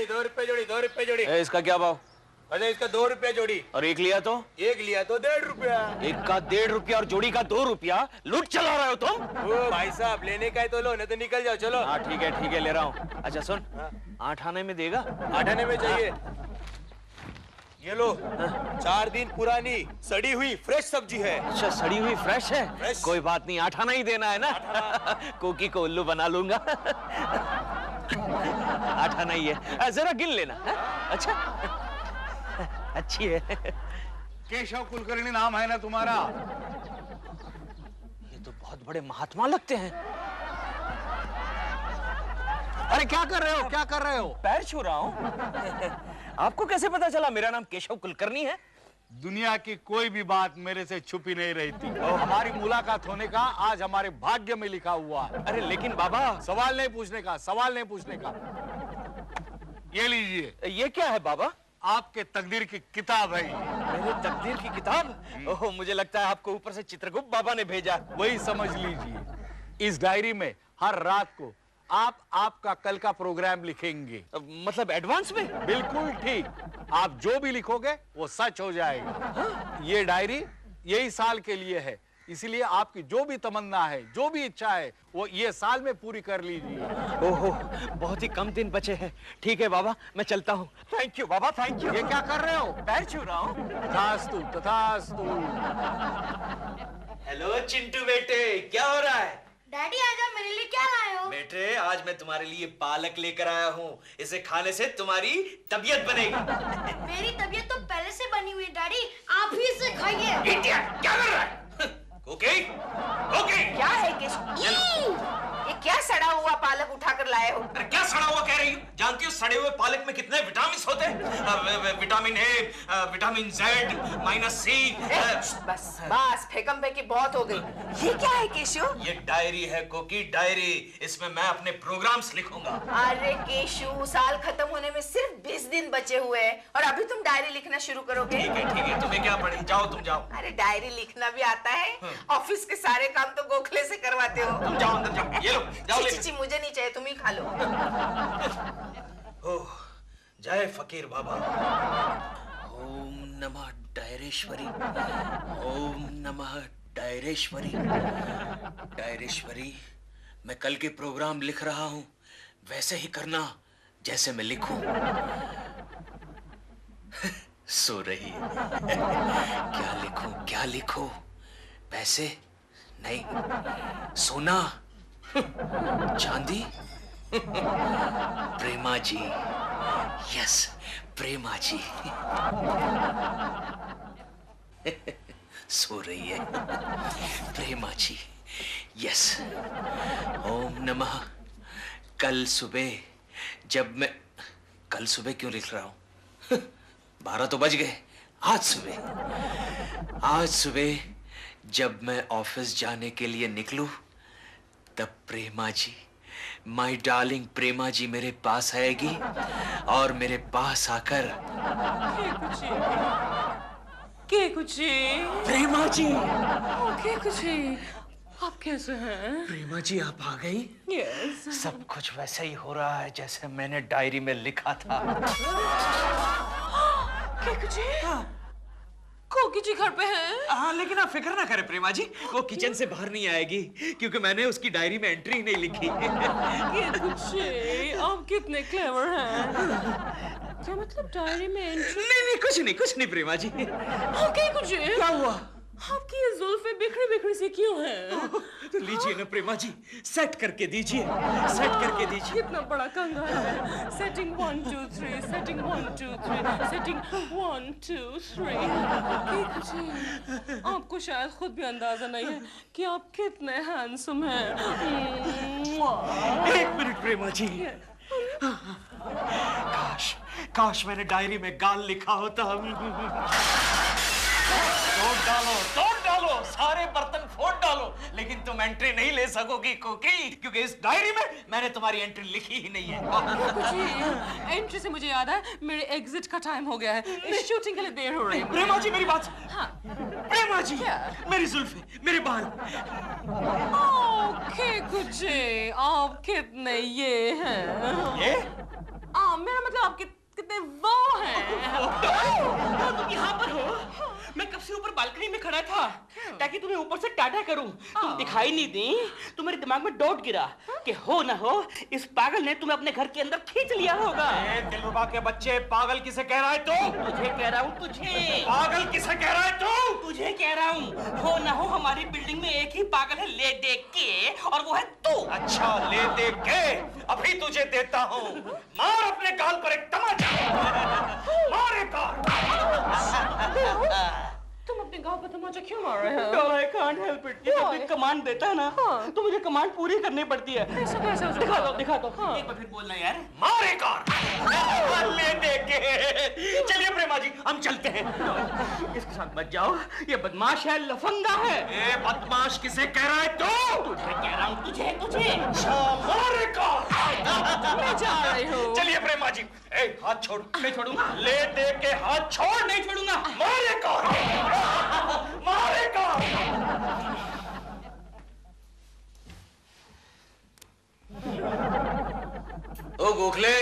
जोड़ी, 2 रुपए जोड़ी, 2 रुपए जोड़ी। इसका क्या भाव? अच्छा इसका 2 रुपए जोड़ी। और एक लिया तो? एक लिया तो 1.5 रुपया। एक का 1.5 रुपया और जोड़ी का 2 रुपया। लूट चला रहे हो तुम? ओ भाई साहब लेने का है तो लो, नहीं तो निकल जाओ। चलो। हाँ ठीक है ले रहा हूँ। अच्छा सुन, 8 आने में देगा? 8 आने में चाहिए। ये लो, 4 दिन पुरानी सड़ी हुई फ्रेश सब्जी है। अच्छा सड़ी हुई फ्रेश है? फ्रेश। कोई बात नहीं, 8 आना ही देना है ना। कोकी को उल्लू बना लूंगा। 8 आना ही है, जरा गिन लेना है? अच्छा अच्छी है। केशव कुलकर्णी नाम है ना तुम्हारा? ये तो बहुत बड़े महात्मा लगते हैं। अरे क्या कर रहे हो, क्या कर रहे हो? पैर छू रहा हूँ। आपको कैसे पता चला मेरा नाम केशव कुलकर्णी है? दुनिया की कोई भी बात मेरे से छुपी नहीं रहती और हमारी मुलाकात होने का आज हमारे भाग्य में लिखा हुआ है। अरे लेकिन बाबा। सवाल नहीं पूछने का, सवाल नहीं पूछने का। ये लीजिए। ये क्या है बाबा? आपके तकदीर की किताब है। मेरे तकदीर की किताब? ओह मुझे लगता है आपको ऊपर से चित्रगुप्त बाबा ने भेजा। वही समझ लीजिए। इस डायरी में हर रात को आप आपका कल का प्रोग्राम लिखेंगे। मतलब एडवांस में? बिल्कुल ठीक। आप जो भी लिखोगे वो सच हो जाएगा। ये डायरी यही साल के लिए है, इसलिए आपकी जो भी तमन्ना है, जो भी इच्छा है, वो ये साल में पूरी कर लीजिए। ओहो बहुत ही कम दिन बचे हैं। ठीक है बाबा, मैं चलता हूँ। Thank you Baba, thank you. ये क्या कर रहे हो? पैर छू रहा हूँ। तथास्तु तथास्तु। हेलो चिंटू बेटे, क्या हो रहा है? डैडी आज आप मेरे लिए क्या लाए हो? बेटे आज मैं तुम्हारे लिए पालक लेकर आया हूँ। इसे खाने से तुम्हारी तबीयत बनेगी। मेरी तबीयत तो पहले से बनी हुई है डैडी, आप ही इसे खाइए। इडियट, क्या कर रहा है? Okay okay. क्या है ये क्या सड़ा हुआ पालक उठाकर लाए हो? अरे क्या सड़ा हुआ कह रही हो? जानती हो सड़े हुए पालक में कितने विटामिन होते हैं? Vitamin A, vitamin Z, -C। बस बस फेकम फेंकी बहुत हो गई। ये क्या है केशु? ये डायरी है कोकी, डायरी। इसमें मैं अपने प्रोग्राम्स लिखूंगा। अरे केशु, साल खत्म होने में सिर्फ 20 दिन बचे हुए हैं और अभी तुम डायरी लिखना शुरू करोगे? ठीक है, तुम्हें क्या पड़ी? जाओ तुम जाओ। अरे डायरी लिखना भी आता है? ऑफिस के सारे काम तो गोखले से करवाते हो। तुम जाओ अंदर जाओ। ये लो जाओ। ची, मुझे नहीं चाहिए, तुम ही खा लो। ओह जय फकीर बाबा। ओम नमः डायरेश्वरी, ओम नमः डायरेश्वरी। डायरेश्वरी, मैं कल के प्रोग्राम लिख रहा हूं, वैसे ही करना जैसे मैं लिखूं। सो रही है। क्या लिखूं? पैसे नहीं, सोना, चांदी, प्रेमा जी। यस प्रेमा जी। सो रही है प्रेमा जी। यस। ओम नमः। कल सुबह क्यों लिख रहा हूं? 12 तो बज गए। आज सुबह जब मैं ऑफिस जाने के लिए निकलूं, तब प्रेमा जी, माय डार्लिंग प्रेमा जी मेरे पास आएगी और मेरे पास आकर प्रेमा जी। आप कैसे हैं? प्रेमा जी आप आ गई? यस। सब कुछ वैसे ही हो रहा है जैसे मैंने डायरी में लिखा था। कोकी जी घर पे हैं? हाँ लेकिन आप फिक्र ना करें प्रेमा जी, वो किचन से बाहर नहीं आएगी क्योंकि मैंने उसकी डायरी में एंट्री ही नहीं लिखी। आप कितने क्लेवर हैं। क्या मतलब डायरी में एंट्री? नहीं कुछ नहीं प्रेमा जी। क्या हुआ? आपकी ये जुल्फें बिखरी सी क्यों हैं? तो लीजिए ना प्रेमा जी, सेट करके दीजिए। कितना बड़ा कंगा है। Setting 1 2 3, setting 1 2 3, setting 1 2 3। आपको शायद खुद भी अंदाजा नहीं है कि आप कितने हैंडसम हैं। 1 मिनट प्रेमा जी। काश मैंने डायरी में गाल लिखा होता। तोड़ डालो, सारे बर्तन फोड़ डालो, लेकिन तुम एंट्री नहीं ले सकोगी कोकी, क्योंकि इस डायरी में मैंने तुम्हारी एंट्री लिखी ही नहीं है। एंट्री से मुझे याद है, मेरे एग्जिट का टाइम हो गया है। शूटिंग के लिए देर हो रही है। प्रेमा जी मेरी बात। हाँ। प्रेमा जी, मेरी जुल्फे, मेरे बाल। ओके कुछ आप कितने ये हैं? मेरा मतलब आप कितने वो हैं। तुम यहाँ पर हो? मैं कब से ऊपर बालकनी में खड़ा था ताकि तुम्हें ऊपर से टाटा करूं। तुम दिखाई नहीं दी तो मेरे दिमाग में डाउट गिरा कि हो ना हो इस पागल ने तुम्हें अपने घर के अंदर खींच लिया होगा। दिलरुबा के बच्चे, पागल किसे कह रहा है तू? तुझे कह रहा हूँ, तुझे। पागल किसे कह रहा है तू? तुझे कह रहा हूँ। हो ना हो हमारी बिल्डिंग में एक ही पागल है ले दे के, और वो है तू। अच्छा, ले दे के अभी तुझे देता हूँ। मार अपने गाल पर एक तमाचा। मार एक तुम अपने गाँव पर तमाचा क्यों मार रहे हो? I can't help it. ये जब कमांड देता है ना तो मुझे कमांड पूरी करनी पड़ती है। कैसे दिखा दो। एक बार फिर बोलना यार। मार एक ले दे के। चलिए प्रेमा जी, हम चलते हैं। इसके साथ मत जाओ, ये बदमाश है, लफंगा है। ए बदमाश किसे कह रहा है तू? तुझे कह रहा हूँ, तुझे। मार एक मैं जा रही हूँ। चलिए प्रेमा जी। ए हाथ छोड़। नहीं छोड़ूंगा। ले दे के हाथ छोड़। नहीं छोड़ूंगा। मार एक मार एक। ओ गोखले,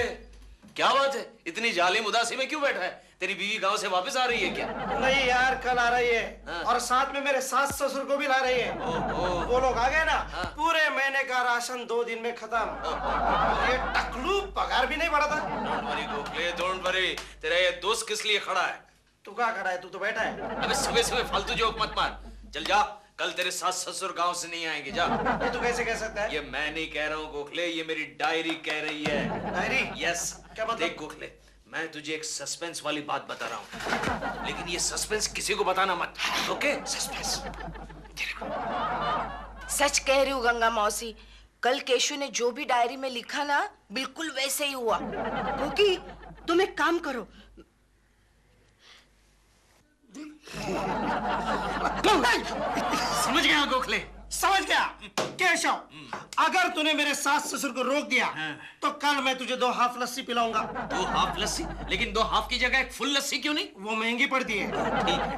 क्या बात है? इतनी जालिम उदासी में क्यों बैठा है? तेरी बीवी गांव से वापस आ रही है क्या? नहीं यार, कल आ रही है। हाँ। और साथ में मेरे सास ससुर को भी ला रही है। वो लोग आ गए ना, हाँ। पूरे महीने का राशन 2 दिन में खत्म। ये टकलू पगार भी नहीं बढ़ा था। Don't worry Gokhale, don't worry. तेरा ये दोस्त किस लिए खड़ा है? तू क्या खड़ा है? तू तो बैठा है। अबे सुबह सुबह फालतू जोक मत मार। चल जा, कल तेरे सास ससुर गांव से नहीं आएंगे। जा। ये तू कैसे कह सकता है? ये मैं नहीं कह रहा हूँ गोखले, ये मेरी डायरी कह रही है। डायरी? यस। क्या मतलब? देख गोखले, मैं तुझे एक सस्पेंस वाली बात बता रहा हूँ, लेकिन ये सस्पेंस किसी को बताना मत। ओके? सस्पेंस। सच कह रही हूँ गंगा मौसी, कल केशु ने जो भी डायरी में लिखा ना बिल्कुल वैसे ही हुआ। क्योंकि तुम एक काम करो, समझ गया गोखले? समझ गया केशव। अगर तूने मेरे सास ससुर को रोक दिया तो कल मैं तुझे 2 हाफ लस्सी पिलाऊंगा। 2 हाफ लस्सी? लेकिन 2 हाफ की जगह एक फुल लस्सी क्यों नहीं? वो महंगी पड़ती है।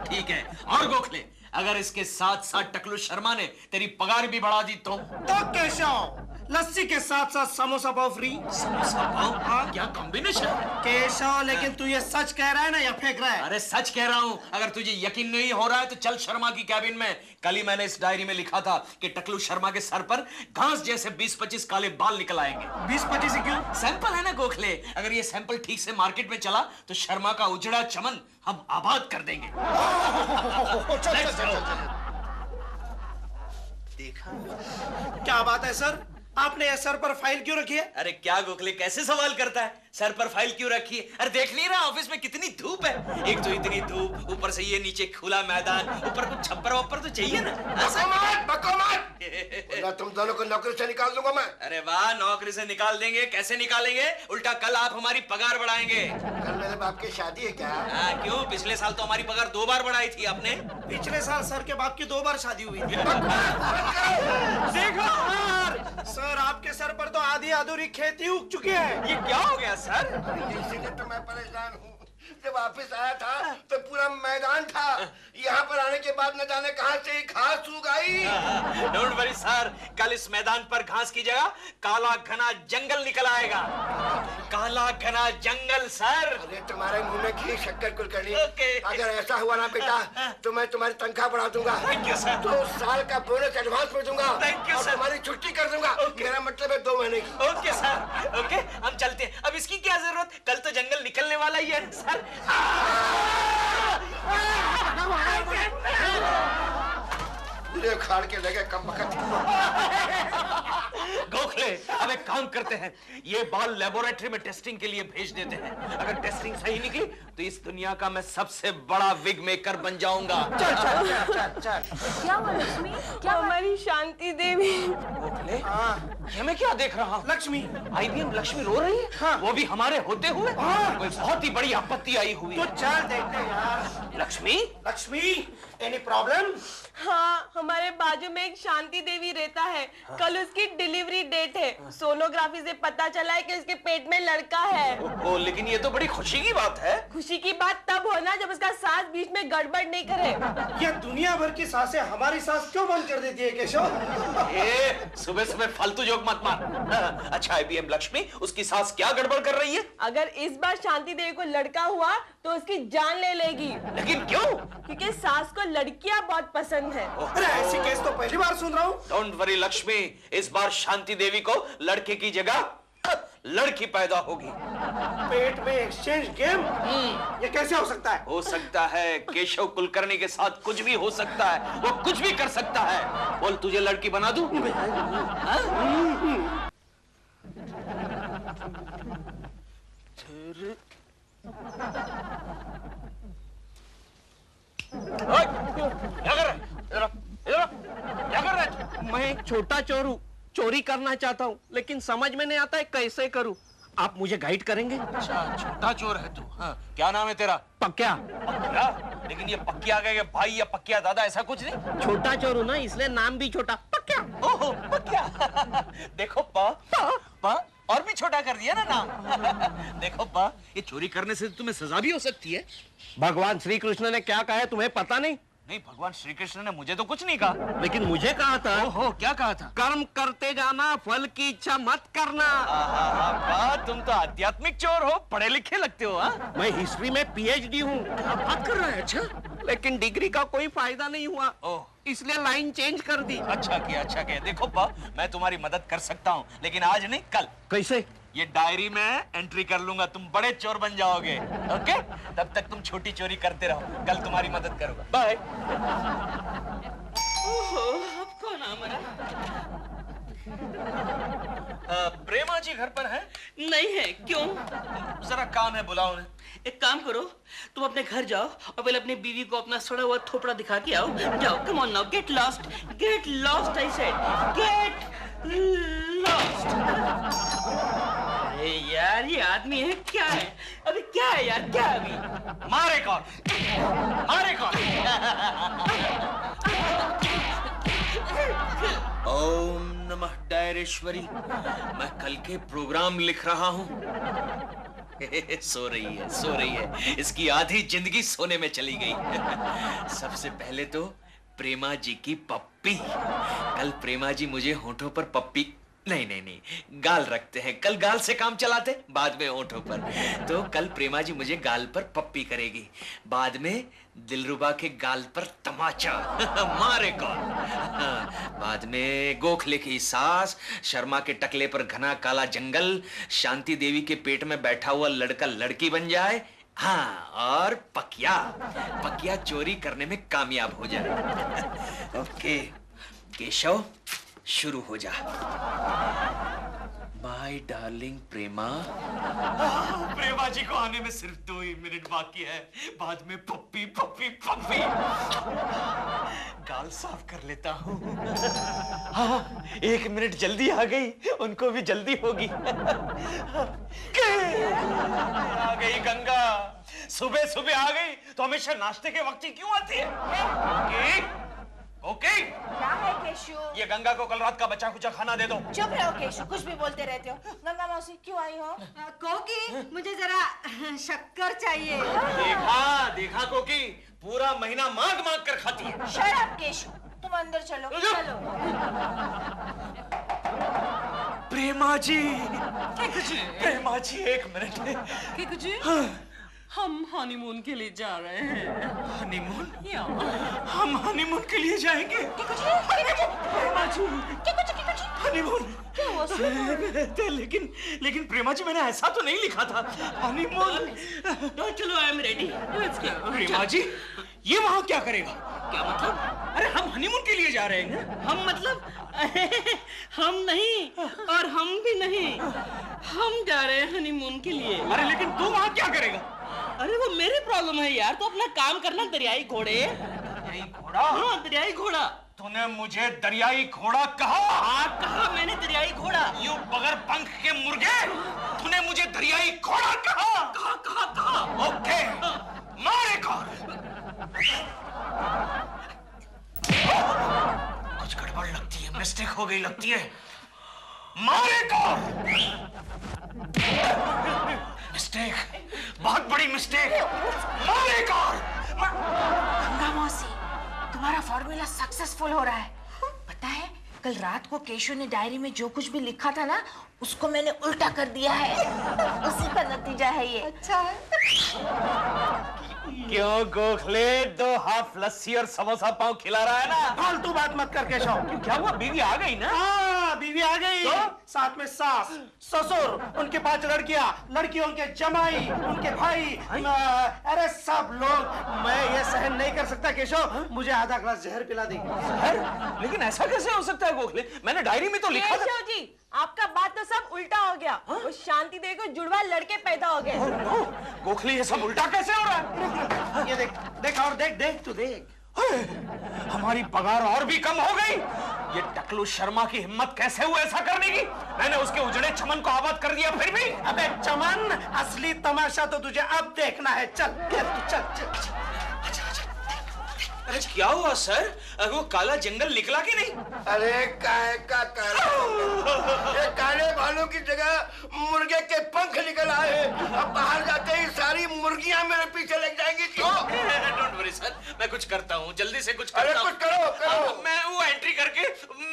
ठीक है। और गोखले, अगर इसके साथ साथ टकलू शर्मा ने तेरी पगार भी बढ़ा दी तो केशव, लस्सी के साथ साथ समोसा पाव फ्री। समोसा पाव? हाँ। क्या कॉम्बिनेशन? केशव, लेकिन तू ये सच कह रहा है ना या फेंक रहा है? अरे सच कह रहा हूँ। अगर तुझे यकीन नहीं हो रहा है तो चल शर्मा की कैबिन में। कल ही मैंने इस डायरी में लिखा था कि टकलू शर्मा के सर पर घास जैसे 20-25 काले बाल निकल आएंगे। 20-25 क्यों? सैंपल है ना गोखले। अगर ये सैंपल ठीक से मार्केट में चला तो शर्मा का उजड़ा चमन हम आबाद कर देंगे। देखा? क्या बात है सर, आपने ये सर पर फाइल क्यों रखी है? अरे क्या गोखले, कैसे सवाल करता है? सर पर फाइल क्यों रखी है? अरे देख नहीं रहा ऑफिस में कितनी धूप है? एक तो इतनी धूप, ऊपर से ये नीचे खुला मैदान, ऊपर कुछ छप्पर वप्पर तो चाहिए ना। बको मत। तुम दोनों को नौकरी से निकाल दूंगा मैं। अरे वाह, नौकरी से निकाल देंगे? कैसे निकालेंगे? उल्टा कल आप हमारी पगार बढ़ाएंगे। कल मेरे बाप की शादी है क्या? क्यों? पिछले साल तो हमारी पगार 2 बार बढ़ाई थी आपने। पिछले साल सर के बाप की 2 बार शादी हुई थी। देखो सर, आपके सर पर तो आधी अधूरी खेती उग चुकी है। ये क्या हो गया सर? इसीलिए तो मैं परेशान हूँ। जब वापस आया था तो पूरा मैदान था, यहाँ पर आने के बाद न जाने कहाँ से घास उग आई। डोंट वरी सर, कल इस मैदान पर घास की जगह काला घना जंगल निकल आएगा। काला घना जंगल सर। अरे तुम्हारे मुंह में घी शक्कर कुलकर्णी। ओके। अगर ऐसा हुआ ना बेटा तो मैं तुम्हारी तनख्वाह बढ़ा दूंगा। Thank you, sir. 2 साल का बोनस एडवांस में दूंगा। Thank you, और sir. तुम्हारी छुट्टी कर दूंगा। मेरा मतलब है 2 महीने की। ओके सर, ओके, हम चलते हैं। अब इसकी क्या जरूरत? कल तो जंगल निकलने वाला ही है सर। मुझे खाड़ के लगे कम वक्त। गोखले, अब एक काम करते हैं, ये बाल लेबोरेटरी में टेस्टिंग के लिए भेज देते हैं। अगर टेस्टिंग सही निकली तो इस दुनिया का मैं सबसे बड़ा विग मेकर बन जाऊंगा। चल। क्या हुआ लक्ष्मी? क्या हुआ? हमारी शांति देवी। गोखले, ये मैं क्या देख रहा हूँ? लक्ष्मी। IBM लक्ष्मी रो रही है? हाँ। वो भी हमारे होते हुए? कोई बहुत ही बड़ी आपत्ति आई हुई तो है। चल देखते हैं यार। लक्ष्मी? Lakshmi, any problem? हाँ, हमारे बाजू में एक शांति देवी रहता है। कल उसकी डिलीवरी डेट है। सोनोग्राफी से पता चला है कि उसके पेट में लड़का है। ओ, लेकिन ये तो बड़ी खुशी की बात है। खुशी की बात तब होना जब उसका सांस बीच में गड़बड़ नहीं करे। ये दुनिया भर की सांसें हमारी सांस क्यों बंद कर देती है केशव? सुबह सुबह फालतू जोक मत मार। अच्छा IBM लक्ष्मी, उसकी सास क्या गड़बड़ कर रही है? अगर इस बार शांति देवी को लड़का हुआ तो उसकी जान ले लेगी। लेकिन क्यों? क्योंकि सास को लड़कियां बहुत पसंद है। अरे ऐसी केस तो पहली बार सुन रहा हूँ। डोंट वरी लक्ष्मी, इस बार शांति देवी को लड़के की जगह लड़की पैदा होगी। पेट में एक्सचेंज गेम? ये कैसे हो सकता है? हो सकता है, केशव कुलकर्णी के साथ कुछ भी हो सकता है, वो कुछ भी कर सकता है। बोल, तुझे लड़की बना दूं? क्या कर रहा है? इधर आ, इधर आ। क्या कर रहा है? मैं एक छोटा चोर हूँ, चोरी करना चाहता हूँ, लेकिन समझ में नहीं आता है कैसे करूँ। आप मुझे गाइड करेंगे? अच्छा, छोटा चोर है तू। हाँ, क्या नाम है तेरा? पक्या। पक्या? लेकिन ये पक्या के भाई या पक्या दादा ऐसा कुछ नहीं? छोटा चोर हूँ ना, इसलिए नाम भी छोटा। पक्या। ओहो, पक्या। देखो पा और भी छोटा कर दिया ना नाम। देखो पा, ये चोरी करने से तुम्हें सजा भी हो सकती है। भगवान श्री कृष्ण ने क्या कहा है तुम्हें पता नहीं? नहीं, भगवान श्री कृष्ण ने मुझे तो कुछ नहीं कहा। लेकिन मुझे कहा था। ओहो, क्या कहा था? कर्म करते जाना, फल की इच्छा मत करना। पा, तुम तो आध्यात्मिक चोर हो, पढ़े लिखे लगते हो। हाँ? मैं हिस्ट्री में PhD हूँ। क्या बात कर रहा है? अच्छा, लेकिन डिग्री का कोई फायदा नहीं हुआ, ओह, इसलिए लाइन चेंज कर दी। अच्छा किया, अच्छा किया। देखो पा, मैं तुम्हारी मदद कर सकता हूँ, लेकिन आज नहीं, कल। कैसे? ये डायरी में एंट्री कर लूंगा, तुम बड़े चोर बन जाओगे। ओके, तब तक तुम छोटी चोरी करते रहो, कल तुम्हारी मदद करूंगा। बाय। ओहो, अब कौन आ मरा? प्रेमा जी घर पर है? नहीं है। क्यों? जरा काम है, बुलाओ उन्हें। एक काम करो, तुम अपने घर जाओ और पहले अपनी बीवी को अपना सड़ा हुआ थोपड़ा दिखा के आओ। जाओ, come on now, get lost I said, get lost. अरे यार, ये आदमी है क्या है? अभी क्या है यार, क्या है अभी? मारे कौन? मारे कौन? ओम नमः डायरेश्वरी। मैं कल के प्रोग्राम लिख रहा हूँ। सो रही है। इसकी आधी जिंदगी सोने में चली गई। सबसे पहले तो प्रेमा जी की पप्पी। कल प्रेमा जी मुझे होठों पर पप्पी नहीं, गाल रखते हैं। कल गाल से काम चलाते, बाद में होठों पर। तो कल प्रेमा जी मुझे गाल पर पप्पी करेगी, बाद में दिलरुबा के गाल पर तमाचा। मारे कौन? बाद में गोखले की सास, शर्मा के टकले पर घना काला जंगल, शांति देवी के पेट में बैठा हुआ लड़का लड़की बन जाए। हाँ, और पकिया चोरी करने में कामयाब हो जाए। ओके केशव, शुरू हो जा। माय डार्लिंग प्रेमा। प्रेमा जी को आने में सिर्फ 2 ही मिनट बाकी है, बाद में पप्पी। गाल साफ कर लेता हूँ। हाँ, 1 मिनट जल्दी आ गई, उनको भी जल्दी होगी। आ गई गंगा, सुबह आ गई तो हमेशा नाश्ते के वक्त ही क्यों आती है? ओके, क्या है केशु? ये गंगा को कल रात का बचा कुचा खाना दे दो। चुप रहो केशु, कुछ भी बोलते रहते हो। गंगा मौसी क्यों आई हो? कोकी, मुझे जरा शक्कर चाहिए। देखा कोकी, पूरा महीना मांग कर खाती है। शट अप केशु, तुम अंदर चलो। प्रेमा जी, 1 मिनट। हम हनीमून के लिए जा रहे हैं। हनीमून? या हम हनीमून के लिए जाएंगे? प्रेमा जी, हनीमून? क्या हुआ? लेकिन प्रेमा जी, मैंने ऐसा तो नहीं लिखा था। हनीमून। चलो, आई एम रेडी। प्रेमा जी, ये वहाँ क्या करेगा? क्या मतलब? अरे हम हनीमून के लिए जा रहे हैं। हम मतलब हम नहीं और हम भी नहीं, हम जा रहे हैं हनीमून के लिए। अरे लेकिन तू वहाँ क्या करेगा? अरे वो मेरी प्रॉब्लम है यार, तो अपना काम करना। दरियाई घोड़े। दरियाई घोड़ा? हाँ, दरियाई घोड़ा। तूने मुझे दरियाई घोड़ा कहा? हाँ, कहा मैंने दरियाई घोड़ा। यू बगैर पंख के मुर्गे, तूने मुझे दरियाई घोड़ा कहा? कहा। ओके, मारे कौन? कुछ गड़बड़ लगती है, मिस्टेक हो गई लगती है। मारेगा। मिस्टेक, बहुत बड़ी मिस्टेक। मारेगा। गंगा मौसी, तुम्हारा फॉर्मूला सक्सेसफुल हो रहा है। पता है, कल रात को केशव ने डायरी में जो कुछ भी लिखा था ना, उसको मैंने उल्टा कर दिया है। उसी का नतीजा है ये। अच्छा है। क्यों गोखले 2 हाफ लस्सी और समोसा पाव खिला रहा है ना? फालतू बात मत कर केशव। क्यों, क्या हुआ? बीवी आ गई ना? हाँ, बीवी आ गई। तो? साथ में सास, ससुर, उनके 5 लड़कियां, लड़कियों के जमाई, उनके भाई, अरे सब लोग। मैं ये सहन नहीं कर सकता केशव, मुझे आधा ग्लास जहर पिला दी। लेकिन ऐसा कैसे हो सकता है गोखले? मैंने डायरी में तो लिखा था। केशव जी, आपका बात तो सब उल्टा हो गया। वो शांति देवी को जुड़वा लड़के पैदा हो गए। गोखले, ये सब उल्टा कैसे हो रहा है? ये देख, देख और देख, देख तू देख। हमारी पगार और भी कम हो गई। ये टकलू शर्मा की हिम्मत कैसे हुई ऐसा करने की? मैंने उसके उजड़े चमन को आबाद कर दिया, फिर भी। अबे चमन, असली तमाशा तो तुझे अब देखना है। चल चल चल। अरे क्या हुआ सर? वो काला जंगल निकला कि नहीं? अरे काहे का काला ये काले भालू की जगह मुर्गे के पंख निकल आए। अब बाहर जाते ही सारी मुर्गियां मेरे पीछे लग जाएंगी। क्यों? डोंट वरी सर, मैं कुछ करता हूँ, जल्दी से कुछ अरे करता हूँ। कुछ करो। मैं वो एंट्री करके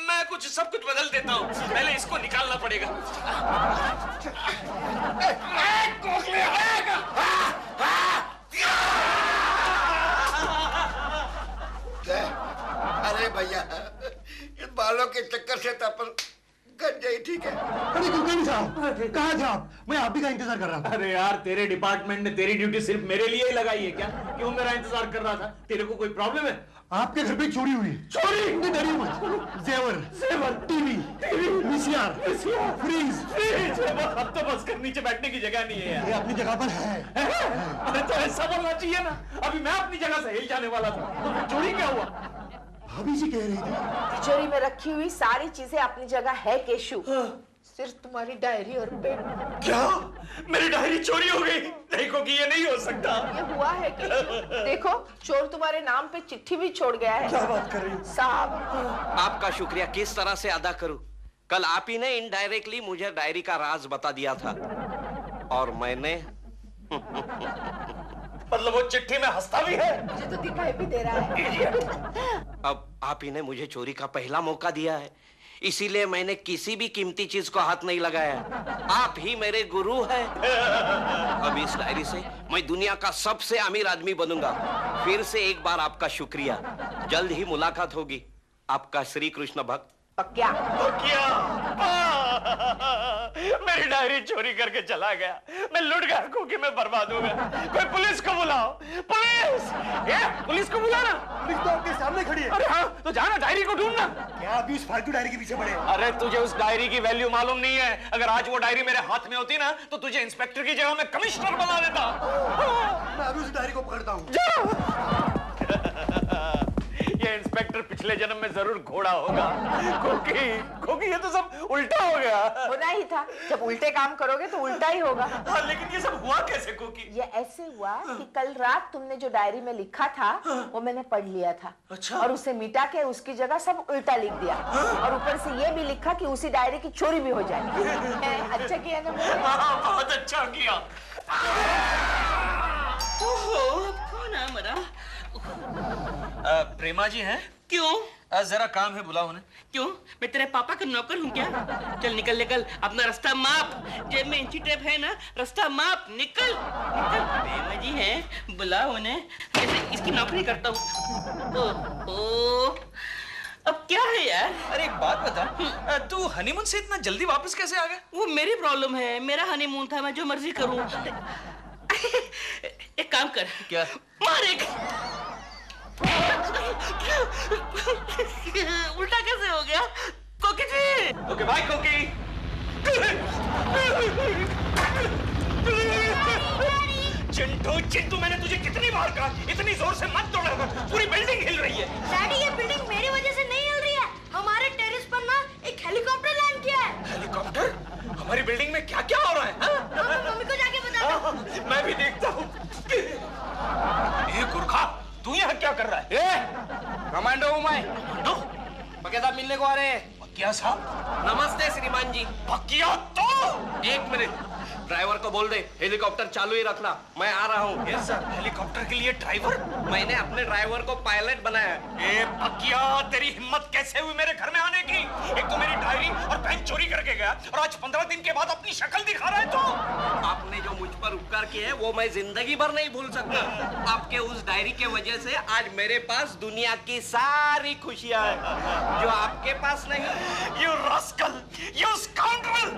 मैं कुछ सब कुछ बदल देता हूँ। पहले इसको निकालना पड़ेगा। अरे भैया, इस बालों के चक्कर से तो अपन गंज गई। ठीक है। अरे कुलकर्णी साहब, कहाँ थे आप? मैं आप ही का इंतजार कर रहा था। अरे यार, तेरे डिपार्टमेंट ने तेरी ड्यूटी सिर्फ मेरे लिए ही लगाई है क्या? क्यों मेरा इंतजार कर रहा था? तेरे को कोई प्रॉब्लम है? आपके घर पे चोरी हुई। चोरी? नहीं, डरिए मत। जेवर, टीवी, वीसीआर, फ्रीज। अब तो बस कर, नीचे बैठने की जगह नहीं है यार। ये अपनी जगह पर है। अरे तो ऐसा बोलना चाहिए ना। अभी मैं अपनी जगह से हिल जाने वाला था, तो फिर चोरी क्या हुआ? भाभी जी कह रही थी तिजोरी में रखी हुई सारी चीजें अपनी जगह है केशु। सिर्फ तुम्हारी डायरी और पेन। क्या? मेरी डायरी चोरी हो गई? देखो कि ये नहीं हो सकता। ये हुआ है केशु। देखो, चोर तुम्हारे नाम पे चिट्ठी भी छोड़ गया है। क्या बात कर रही हो? साहब, आपका शुक्रिया किस तरह से अदा करूं? कल आप ही ने इनडायरेक्टली मुझे डायरी का राज बता दिया था और मैंने मतलब वो चिट्ठी में हंसता भी है? मुझे तो दिखाई भी दे रहा है। अब आप ही ने मुझे चोरी का पहला मौका दिया है, इसीलिए मैंने किसी भी कीमती चीज को हाथ नहीं लगाया। आप ही मेरे गुरु हैं। अब इस डायरी से मैं दुनिया का सबसे अमीर आदमी बनूंगा। फिर से एक बार आपका शुक्रिया। जल्द ही मुलाकात होगी। आपका श्री कृष्ण भक्त। क्या? मेरी डायरी चोरी करके चला गया। मैं लुट गया, क्योंकि मैं बर्बाद हो गया। कोई पुलिस को बुलाओ। पुलिस! पुलिस को बुलाना। पुलिस तो आपके सामने खड़ी है। अरे हाँ, तो जाना डायरी को ढूंढना। क्या अभी उस फालतू डायरी के पीछे पड़े? अरे तुझे उस डायरी की वैल्यू मालूम नहीं है। अगर आज वो डायरी मेरे हाथ में होती ना, तो तुझे इंस्पेक्टर की जगह मैं कमिश्नर बना देता। मैं अभी उस डायरी को पकड़ता हूँ। ये इंस्पेक्टर पिछले जन्म में जरूर घोड़ा होगा, क्योंकि ये तो सब उल्टा हो गया। होना ही था। जब उल्टे काम करोगे तो उल्टा ही होगा। हाँ, लेकिन ये सब हुआ कैसे कोकी? ये ऐसे हुआ कि कल रात तुमने जो डायरी में लिखा था वो मैंने पढ़ लिया था। अच्छा। और उसे मिटा के उसकी जगह सब उल्टा लिख दिया। और ऊपर से ये भी लिखा कि उसी डायरी की चोरी भी हो जाए। अच्छा किया ना मैंने? हाँ, बहुत अच्छा किया। ओहो, कौन है मरा? प्रेमा जी हैं? क्यों? जरा काम है, बुलाओ उन्हें। क्यों? मैं तेरे पापा का नौकर हूँ क्या? चल निकल निकल, अपना रास्ता माप। जेब में इंची टेप है ना, रास्ता माप। निकल निकल। प्रेमा जी हैं, बुलाओ उन्हें। जैसे इसकी नौकरी करता हूँ। ओहो, अब क्या है यार? अरे एक बात बता, तू हनीमून से इतना जल्दी वापस कैसे आ गया? वो मेरी प्रॉब्लम है। मेरा हनीमून था, मैं जो मर्जी करूँ। एक काम कर। क्या? मार एक। उल्टा कैसे हो गया? कोकी जी। ओके बाय कोकी। चिंटू, मैंने तुझे कितनी बार कहा, इतनी जोर से मत तोड़ा कर, पूरी बिल्डिंग हिल रही है। डैडी, ये बिल्डिंग मेरी वजह से नहीं हिल रही है। हमारे टेरेस पर ना एक हेलीकॉप्टर लैंड किया है। हेलीकॉप्टर? हमारी बिल्डिंग में क्या क्या हो रहा है? मैं मम्मी को जाके बता दूं। मैं भी देखता हूँ। ये गुरखा, तू यहाँ क्या कर रहा है? कमांडो हूँ मैं। कमांडो? पके साहब मिलने को आ रहे हैं। भकिया साहब। नमस्ते श्रीमान जी। भकिया तो एक मिनट, ड्राइवर को बोल दे हेलीकॉप्टर चालू ही रखना, मैं आ रहा हूँ। Yes sir. हेलीकॉप्टर के लिए ड्राइवर? मैंने अपने ड्राइवर को पायलट बनाया। ए भकिया, तेरी हिम्मत कैसे हुई मेरे घर में आने की? एक तो मेरी डायरी और पेन चोरी करके गया और आज 15 दिन के बाद अपनी शक्ल दिखा रहा है तो। आपने जो मुझ पर उपकार किए हैं वो मैं जिंदगी भर नहीं भूल सकता। आपके उस डायरी के वजह से आज मेरे पास दुनिया की सारी खुशियां हैं जो आपके पास नहीं। You rascal, you scoundrel,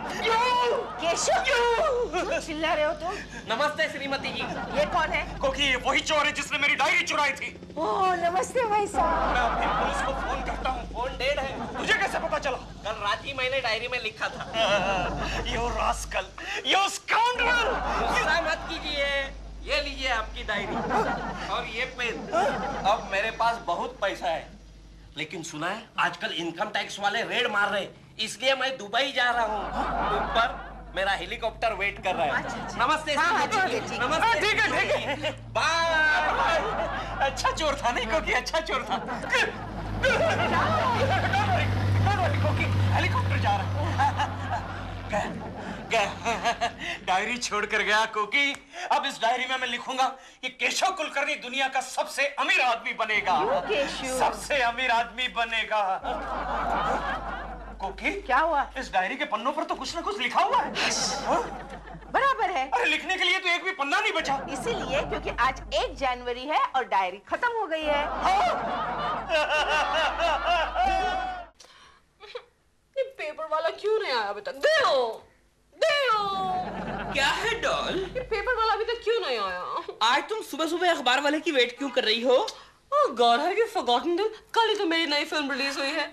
Keshav, क्यों चिल्ला रहे हो तुम? नमस्ते श्रीमती जी। ये कौन है? क्योंकि वही चोर है जिसने मेरी डायरी चुराई थी। ओह नमस्ते भाई साहब। मैं अभी पुलिस को फोन करता हूँ। फोन डेड है। तुझे कैसे पता चला? कल रात ही मैंने डायरी में लिखा था। You rascal, you scoundrel. गुस्सा मत कीजिए, ये लीजिए आपकी डायरी और ये पेन। अब मेरे पास बहुत पैसा है, लेकिन सुना है आजकल इनकम टैक्स वाले रेड मार रहे, इसलिए मैं दुबई जा रहा हूँ। ऊपर मेरा हेलीकॉप्टर वेट कर रहा है। नमस्ते श्रीमती जी। नमस्ते। ठीक है। बाय। अच्छा चोर था नहीं, क्योंकि अच्छा चोर था। हेलीकॉप्टर जा रहा है। डायरी छोड़ कर गया कोकी। अब इस डायरी में मैं लिखूंगा कि केशव कुलकर्णी दुनिया का सबसे अमीर आदमी बनेगा। सबसे अमीर आदमी बनेगा। कोकी क्या हुआ? इस डायरी के पन्नों पर तो कुछ ना कुछ लिखा हुआ है। बराबर है। अरे लिखने के लिए तो एक भी पन्ना नहीं बचा। इसीलिए क्योंकि आज 1 जनवरी है और डायरी खत्म हो गई है। ये पेपर वाला क्यों नहीं आया अभी तक? दो क्या है डॉल? ये पेपर वाला अभी तक क्यों नहीं आया? आज तुम सुबह सुबह अखबार वाले की वेट क्यों कर रही हो? Oh God, have you forgotten them? कल ही तो मेरी नई फिल्म रिलीज हुई है।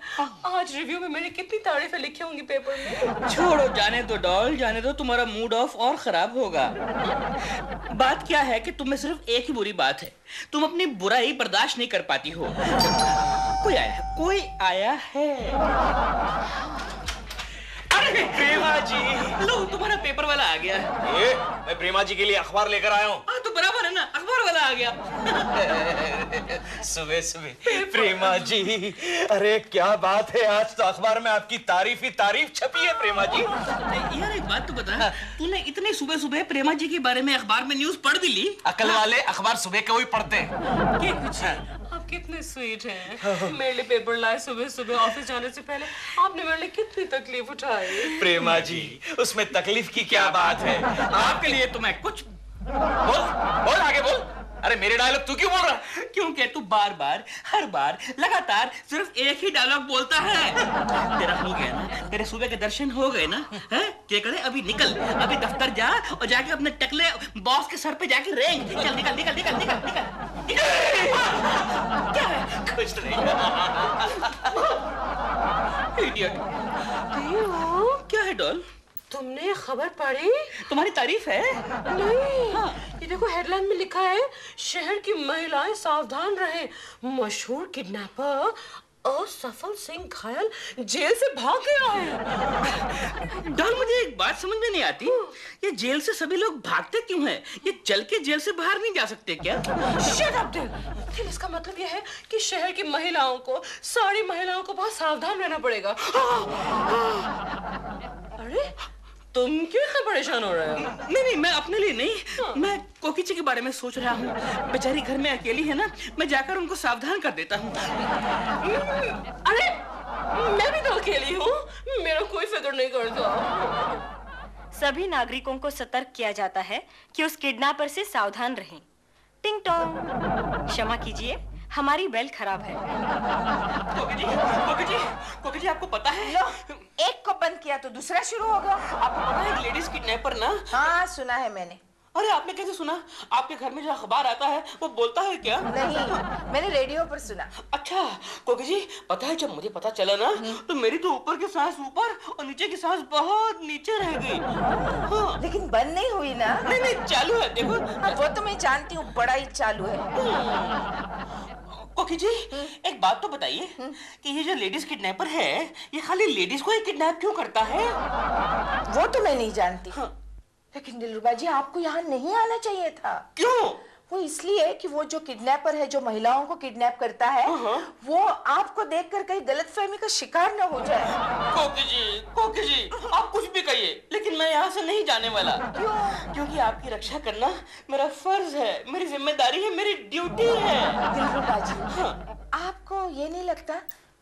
आज रिव्यू में मेरी कितनी तारीफें लिखी होंगी पेपर में। छोड़ो, जाने दो डॉल, जाने दो। तुम्हारा मूड ऑफ और खराब होगा। बात क्या है कि तुम में सिर्फ एक ही बुरी बात है, तुम अपनी बुराई बर्दाश्त नहीं कर पाती हो। कोई आया है। अरे प्रेमा जी, लो तुम्हारा पेपर वाला आ गया। मैं प्रेमा जी के लिए अखबार लेकर आया हूँ। तो बराबर है ना, अखबार वाला आ गया। सुबह सुबह प्रेमा जी, अरे क्या बात है, आज तो अखबार में आपकी तारीफ ही तारीफ छपी है प्रेमा जी। यार एक बात तो बता, तूने इतने सुबह सुबह प्रेमा जी के बारे में अखबार में न्यूज पढ़ भी ली? अकल वाले अखबार सुबह को ही पढ़ते हैं। आप कितने स्वीट हैं। मेरे लिए पेपर लाए सुबह सुबह ऑफिस जाने से पहले। आपने मेरे लिए कितनी तकलीफ उठाई। प्रेमा जी, उसमें तकलीफ की क्या बात है? आपके लिए तो मैं कुछ बोल आगे बोल। अरे मेरे डायलॉग तू क्यों बोल रहा है? क्योंकि तू बार बार हर बार लगातार सिर्फ एक ही डायलॉग बोलता है। तेरा हो गया ना, तेरे सुबह के दर्शन हो गए ना? हैं? क्या करे, अभी निकल, अभी दफ्तर जा और जाके अपने टकले बॉस के सर पे जाके रेंग। चल निकल निकल निकल निकल निकल। क्या है? कुछ नहीं। इडियट। क्या है डॉल? तुमने खबर पढ़ी? तुम्हारी तारीफ है? नहीं। ये देखो हेडलाइन में लिखा है, शहर की महिलाएं सावधान रहें, मशहूर किडनैपर असफल सिंह घायल जेल से भाग गया है। डॉल, मुझे एक बात समझ में नहीं आती, ये जेल से सभी लोग भागते क्यों हैं? ये चल के जेल से बाहर नहीं जा सकते क्या? शट अप दिल। इसका मतलब ये है कि शहर की महिलाओं को, सारी महिलाओं को बहुत सावधान रहना पड़ेगा। अरे तुम क्यों इतना परेशान हो रहे हो? नहीं, मैं अपने लिए नहीं, मैं कोकीची के बारे में सोच रहा हूँ। बेचारी घर में अकेली है ना, मैं जाकर उनको सावधान कर देता हूँ। अरे मैं भी तो अकेली हूँ, मेरा कोई फिक्र नहीं करता। सभी नागरिकों को सतर्क किया जाता है कि उस किडनैपर से सावधान रहें। टिंग टोंग, क्षमा कीजिए, हमारी बेल खराब है। कोकीजी, आपको पता है? लो, एक को बंद किया तो दूसरा शुरू होगा। आपको पता है लेडीज किडनैपर ना? हाँ सुना है मैंने। अरे आपने कैसे सुना? आपके घर में जो अखबार आता है वो बोलता है क्या? नहीं, मैंने रेडियो पर सुना। अच्छा कोकीजी, पता है जब मुझे पता चला ना तो मेरी तो ऊपर की सांस ऊपर और नीचे की सांस बहुत नीचे रह गई। हाँ। लेकिन बंद नहीं हुई ना? नहीं, चालू है, देखो। वो तो मैं जानती हूँ, बड़ा ही चालू है। कोकीजी, एक बात तो बताइए कि ये जो लेडीज किडनैपर है, ये खाली लेडीज को ही किडनैप क्यों करता है? वो तो मैं नहीं जानती। लेकिन दिलरुबा जी, आपको यहाँ नहीं आना चाहिए था। क्यों? वो इसलिए कि वो जो किडनैपर है, जो महिलाओं को किडनैप करता है, वो आपको देखकर कहीं गलतफहमी का शिकार न हो जाए। कोकी जी, आप कुछ भी कहिए, लेकिन मैं यहाँ से नहीं जाने वाला। क्यों? क्योंकि आपकी रक्षा करना मेरा फर्ज है, मेरी जिम्मेदारी है, मेरी ड्यूटी है। दिलरुबा जी, आपको ये नहीं लगता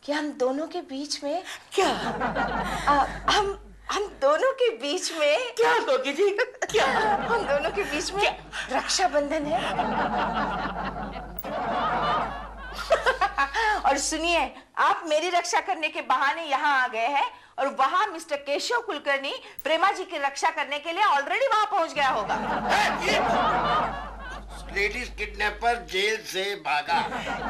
कि हम दोनों के बीच में क्या? हम दोनों के बीच में क्या कोकी जी? क्या? हम दोनों के बीच में रक्षाबंधन है। और सुनिए, आप मेरी रक्षा करने के बहाने यहाँ आ गए हैं और वहाँ मिस्टर केशव कुलकर्णी प्रेमा जी की रक्षा करने के लिए ऑलरेडी वहाँ पहुँच गया होगा। लेडीज किडनैपर जेल से भागा।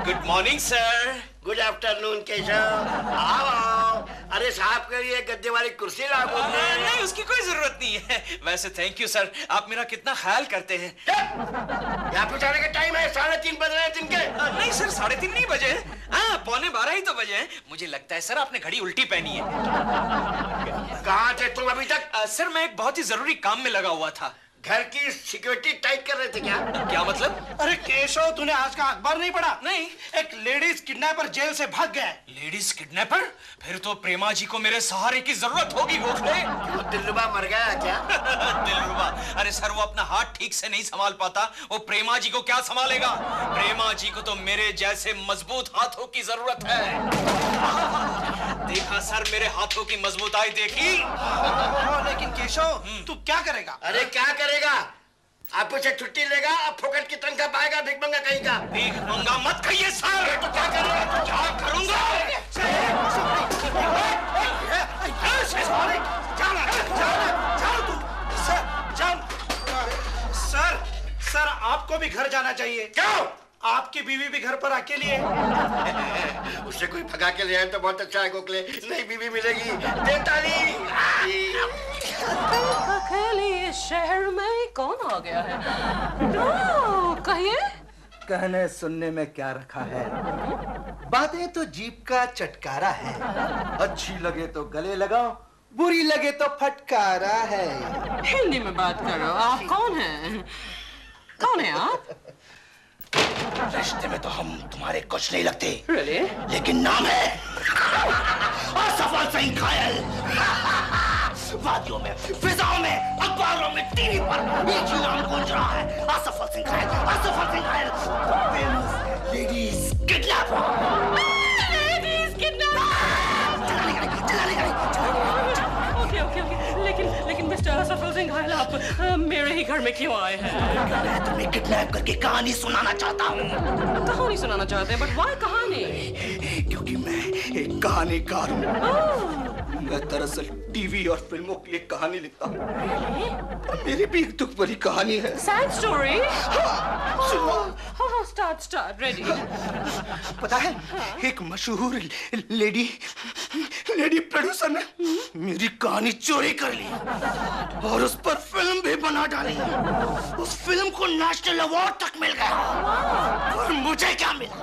Good morning sir. Good afternoon Keshav. आओ। अरे साहब के लिए गद्दे वाली कुर्सी ला बोलते हैं। नहीं, उसकी कोई जरूरत नहीं है। वैसे थैंक यू सर, आप मेरा कितना ख्याल करते हैं। यहाँ पे जाने का टाइम है, 3:30 बज रहे हैं दिन के। नहीं सर, 3:30 नहीं बजे। हाँ, 11:15 ही तो बजे हैं। मुझे लगता है सर आपने घड़ी उल्टी पहनी है। कहाँ थे तुम अभी तक? सर मैं एक बहुत ही जरूरी काम में लगा हुआ था। घर की सिक्योरिटी टाइट कर रहे थे क्या? क्या मतलब? अरे केशव, तूने आज का अखबार नहीं पढ़ा? नहीं। एक लेडीज किडनैपर जेल से भाग गया है। Ladies kidnapper? फिर तो प्रेमा जी को मेरे सहारे की जरूरत होगी। गोखले, वो दिलरुबा मर गया क्या? दिलरुबा? अरे सर वो अपना हाथ ठीक से नहीं संभाल पाता, वो प्रेमा जी को क्या संभालेगा? प्रेमा जी को तो मेरे जैसे मजबूत हाथों की जरूरत है। देखा सर मेरे हाथों की मजबूताई देखी? लेकिन केशव, तू क्या करेगा? अरे क्या करेगा? आपको से छुट्टी लेगा, अब फोकट की तनख्वाह पाएगा, भिख मंगा कहीं का। भीख मंगा मत कहिए सर। तो क्या करेगा? तो क्या करूंगा? सर, आपको भी घर जाना चाहिए। क्यों? आपकी बीवी भी घर पर अकेली है। उससे कोई भगा के ले आए तो बहुत अच्छा है गोखले। नई बीवी मिलेगी। देताली। अकेले शहर में कौन आ गया है? कहिए। कहने सुनने में क्या रखा है, बातें तो जीभ का चटकारा है। अच्छी लगे तो गले लगाओ, बुरी लगे तो फटकारा है। हिंदी में बात करो। आप कौन हैं? कौन है आप? रिश्ते में तो हम तुम्हारे कुछ नहीं लगते। Really? लेकिन नाम है असफल सिंह घायल। वादियों में, फिजाओं में, अखबारों में, टीवी पर एक ही नाम गूंज रहा है, असफल सिंह घायल, असफल सिंह घायल। Ladies kidnapper. Ladies kidnapper. Okay, लेकिन मिस्टर असफल सिंह घायल, आप मेरे ही घर में क्यों आए हैं? मैं तुम्हें किडनैप करके कहानी सुनाना चाहता हूँ। कहानी सुनाना चाहते हैं, बट व्हाई कहानी? क्योंकि मैं एक कहानीकार हूँ। मैं दरअसल टीवी और फिल्मों के लिए कहानी लिखता हूँ। मेरी भी एक दुख भरी कहानी है। Sad story? सुनो। Start ready. पता है, एक मशहूर लेडी प्रोड्यूसर ने मेरी कहानी चोरी कर ली और उस पर फिल्म भी बना डाली। उस फिल्म को नेशनल अवार्ड तक मिल गया। और मुझे क्या मिला?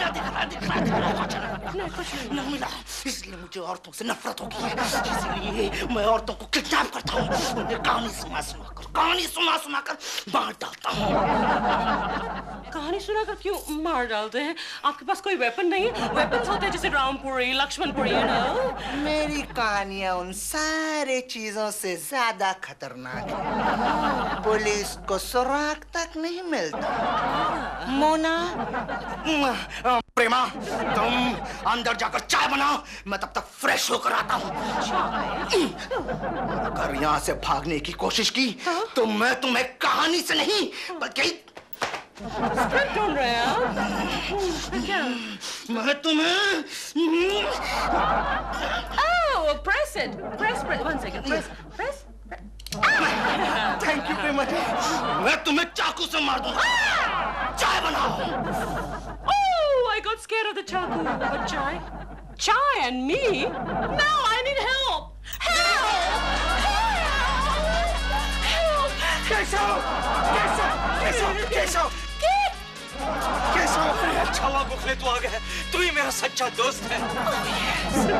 दिख रहा मिला। इसलिए मुझे औरतों से नफरत होगी है। इसलिए मैं औरतों को किडनैप करता हूँ, उन्हें कहानी सुना कर मार डालता हूँ। कहानी सुनाकर क्यों मार डालते हैं? आपके पास कोई वेपन नहीं? वेपन्स होते हैं जैसे रामपुरी, लक्ष्मणपुरी, you know? मेरी कहानियां उन सारे चीजों से ज्यादा खतरनाक है। पुलिस को सुराग तक नहीं मिलता। मोना, प्रेमा, तुम अंदर जाकर चाय बनाओ, मैं तब तक फ्रेश होकर आता हूँ। अगर यहाँ से भागने की कोशिश की तो मैं तुम्हें कहानी से नहीं बल्कि स्क्रिप्ट ढूंढ रहे हैं आप? क्या? मैं तुम्हें press it. Press. 1 second. Press. Thank you Prema ji. मैं तुम्हें चाकू से मार दूंगा। चाय बनाओ। Oh, I got scared of the chaku. But chai and me? No, I need help. Keshav, अच्छा हुआ गोखले तू आ गया। तू ही मेरा सच्चा दोस्त है।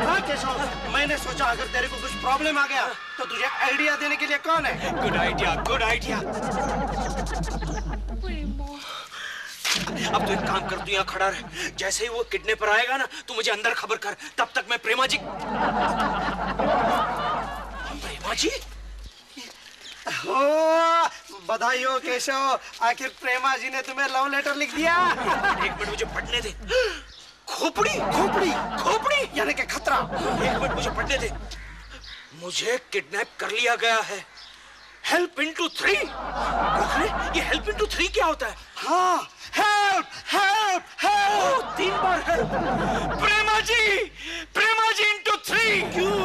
हाँ केशव, मैंने सोचा अगर तेरे को कुछ प्रॉब्लम आ गया तो तुझे आइडिया देने के लिए कौन है? Good idea. अब तो एक काम कर, तू यहाँ खड़ा रह। जैसे ही वो किडनैपर आएगा ना, तू मुझे अंदर खबर कर। तब तक मैं प्रेमा जी बधाई हो केशव, आखिर प्रेमा जी ने तुम्हें लव लेटर लिख दिया। एक मिनट मुझे पढ़ने दे। खोपड़ी खोपड़ी खोपड़ी यानी कि खतरा। एक मिनट मुझे पढ़ने दे। मुझे किडनैप कर लिया गया है। Help into 3। ये हेल्प इनटू 3 क्या होता है? हाँ, हेल्प हेल्प हेल्प। 3 बार हेल्प। प्रेमा जी इनटू 3। क्यों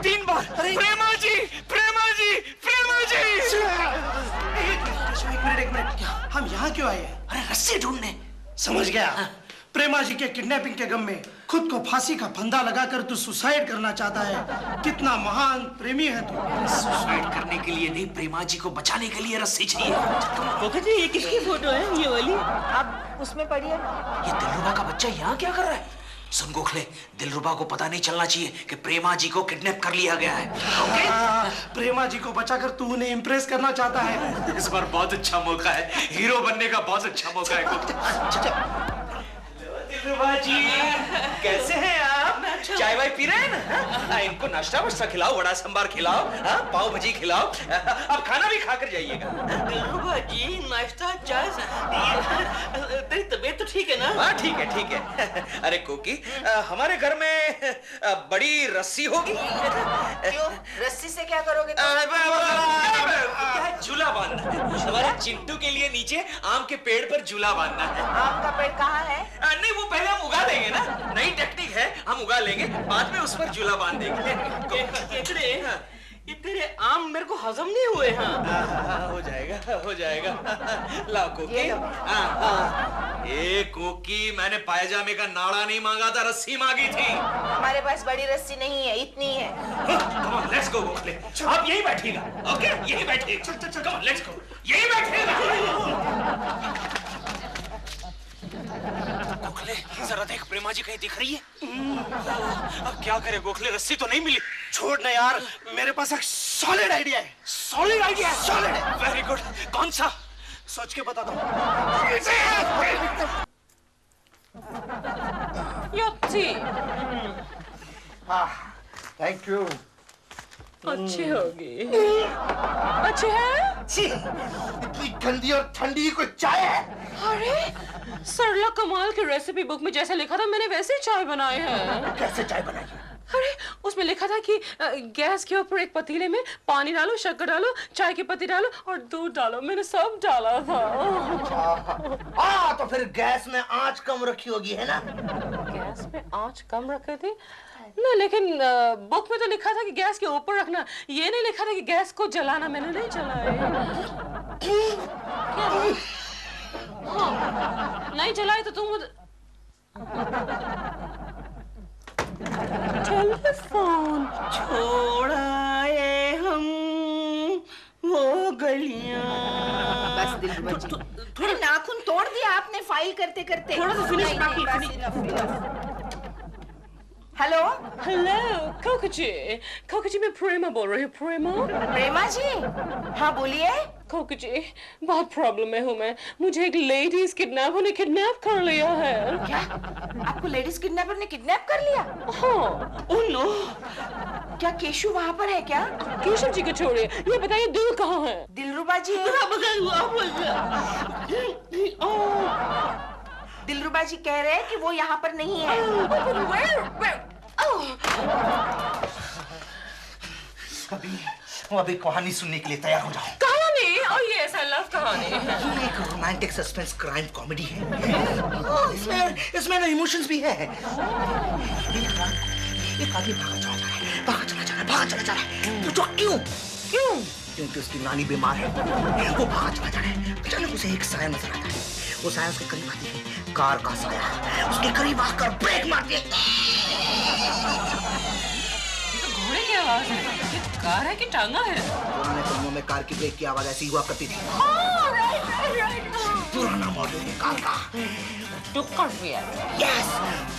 3 बार? प्रेमा जी प्रेमा जी प्रेमा जी। एक मिनट, हम यहाँ क्यों आए हैं? अरे रस्सी ढूंढने। समझ गया। प्रेमा जी के किडनैपिंग के गम में खुद को फांसी का फंदा लगाकर तू सुसाइड करना चाहता है। कितना महान प्रेमी है तू। सुसाइड करने के लिए नहीं, प्रेमा जी को बचाने के लिए रस्सी चाहिए। कोका जी, ये किसकी फोटो है ये वाली? अब उसमें पढ़िए। ये दिलरुबा का बच्चा यहाँ क्या कर रहा है? सुन गोखले, दिलरुबा को पता नहीं चलना चाहिए कि प्रेमा जी को किडनैप कर लिया गया है। ओके? प्रेमा जी को बचाकर तू उन्हें इम्प्रेस करना चाहता है। इस बार बहुत अच्छा मौका है, हीरो बनने का बहुत अच्छा मौका है। दिलरुबा जी कैसे हैं आप? चाय वाय पी रहे हैं ना? इनको नाश्ता वाश्ता खिलाओ, वड़ा सांबार खिलाओ, पाव भाजी खिलाओ। अब खाना भी खाकर जाइएगा। दिलरुबा जी, नाश्ता चाय, तेरी तबीयत तो ठीक है ना? हाँ ठीक है ठीक है। अरे कोकी, हमारे घर में बड़ी रस्सी होगी? क्यों? रस्सी से क्या करोगे? क्या झूला बांधना है हमारे चिंटू के लिए। नीचे आम के पेड़ पर झूला बांधना है। आम का पेड़ कहाँ है? नहीं, वो पहले हम उगा लेंगे ना। नई टेक्निक है, हम उगा लेंगे, बाद में उस पर झूला बांध देंगे। ये तेरे आम मेरे को हजम नहीं हुए। हाँ हो जाएगा हो जाएगा। लाओ कोकी। ए कोकी, मैंने पायजामे का नाड़ा नहीं मांगा था, रस्सी मांगी थी। हमारे पास बड़ी रस्सी नहीं है, इतनी है। Come on, let's go, Gokhale. आप यहीं बैठिएगा, ओके? यहीं बैठिएगा। चल, come on, let's go। यहीं बैठिएगा। गोखले, जरा देख, प्रेमा जी कहीं दिख रही है? अब क्या करे गोखले, रस्सी तो नहीं मिली। छोड़ ना यार, मेरे पास एक सॉलिड आइडिया है। सॉलिड आइडिया है? सॉलिड है। Very good. कौन सा? सोच के बताता हूँ। Thank you. अच्छी होगी। अच्छी है? इतनी गंदी और ठंडी कोई चाय है? अरे सरला कमाल की रेसिपी बुक में जैसे लिखा था मैंने वैसे ही चाय बनाई है। कैसे चाय बनाई है? अरे उसमें लिखा था कि गैस के ऊपर एक पतीले में पानी डालो, शक्कर डालो, चाय की पत्ती डालो और दूध डालो। मैंने सब डाला था। तो फिर गैस में आंच कम रखी होगी, है ना? गैस में आंच कम रखी थी ना, लेकिन बुक में तो लिखा था कि गैस के ऊपर रखना। ये नहीं लिखा था कि गैस को जलाना। मैंने नहीं जलाया। हाँ, नहीं जलाए तो तुम टेलीफोन छोड़ाए हम वो गलियां। बस दिलरुबा जी, थोड़ा नाखून तोड़ दिया आपने फाइल करते करते। थोड़ा सा फिनिश बाकी। हेलो हेलो कोका जी, मैं प्रेमा बोल रही हूँ। प्रेमा जी, हाँ बोलिए। कोका जी, बहुत प्रॉब्लम में हूँ मैं। मुझे एक लेडीज किडनैपर ने किडनैप कर लिया है। क्या? आपको लेडीज किडनैपर ने किडनैप कर लिया? हाँ। Oh no. क्या केशु वहाँ पर है क्या? केशव जी को छोड़िए, ये बताइए दिल कहाँ है? दिलरुबा जी। दिलरुबा जी कह रहे हैं कि वो यहाँ पर नहीं है। अभी कहानी सुनने के लिए तैयार हो जाओ। कहानी? और ये ऐसा लव कहानी है? ये एक रोमांटिक सस्पेंस क्राइम कॉमेडी है। इसमें ना इमोशंस भी है। एक आदमी भागा चला जा रहा है। पूछो क्यों? क्योंकि उसकी नानी बीमार है। वो भागा चला जा रहा है। अचानक उसे एक साया नजर आता है। वो साया उसके करीब आती है। कार का साया उसके करीब आकर ब्रेक मार देता है। घोड़े की आवाज है। ये कार है कि टांगा है? पुराने फिल्मों में कार की ब्रेक की आवाज ऐसी हुआ करती थी। पुराना मॉडल है कार का। यस,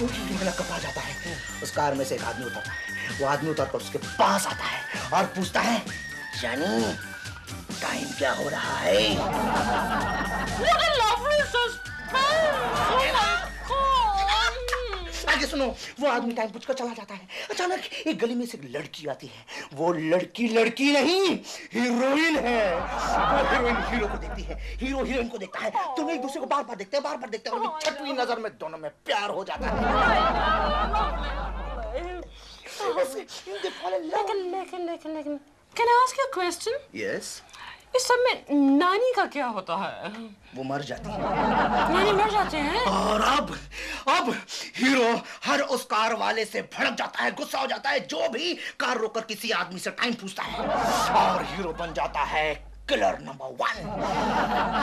वो कपड़ा जाता है। उस कार में से एक आदमी उतरता है। वो आदमी उतरकर उसके पास आता है और पूछता है, जानी टाइम क्या हो रहा है? आगे सुनो, वो आदमी टाइम पूछकर चला जाता है। अचानक एक गली में से एक लड़की आती है। वो लड़की लड़की नहीं, हीरोइन है। वो हीरोइन हीरो को देखती है, हीरो हीरोइन को देखता है। दोनों एक दूसरे को बार बार देखते हैं, बार बार देखते हैं। और छठवीं नजर में दोनों में प्यार हो जाता है। लेकिन Can I ask you a question? Yes. इस सब में नानी का क्या होता है? वो मर जाती है। नानी मर जाते हैं? और अब हीरो हर उस कार वाले से भड़क जाता है, गुस्सा हो जाता है, जो भी कार रोककर किसी आदमी से टाइम पूछता है, और हीरो बन जाता है killer number 1।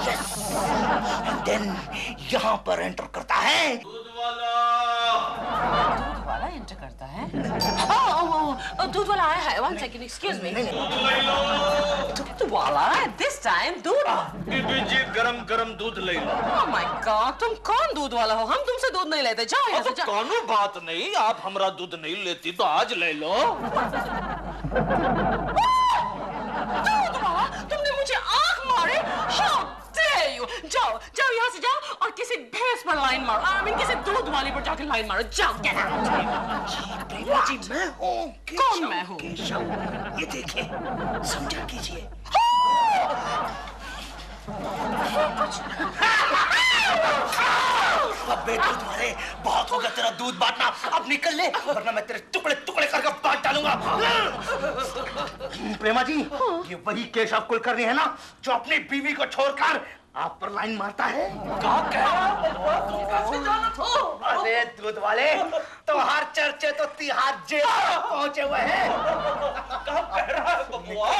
Yes. And then यहाँ पर एंटर करता है दूध वाला एंटर करता है? दूध वाला आया है। 1 second, excuse me. दूध वाला this time दूध? बीबी जी गरम गरम दूध ले लो। Oh my God, तुम कौन दूध वाला हो? हम तुमसे दूध नहीं लेते। जाओ यहाँ से जाओ। कानू बात नहीं, आप हमारा दूध नहीं लेती तो आज ले लो। दूध वाला, तुमने मुझे आंख मारे? How dare you? जाओ यहाँ से जाओ और किसी भैंस पर लाइन मारो। I mean किसी दूध वाली पर जाके लाइन मारो। जाओ, get out. जी मैं हूँ। कौन मैं हूँ? केशव, ये देखिए, समझा कीजिए। अबे दूध वाले, बहुत हो गया तेरा दूध बांटना, अब निकल ले, वरना मैं तेरे टुकड़े टुकड़े करके बांट डालूंगा। प्रेमा जी, ये वही केशव कुलकर्णी है ना, जो अपनी बीवी को छोड़कर आप पर लाइन मारता है? क्या कह रहा है? अरे दूध वाले, तुम्हारे चर्चे तो तिहाड़ जेल पहुंचे हुए हैं। क्या कह रहा है बबुआ?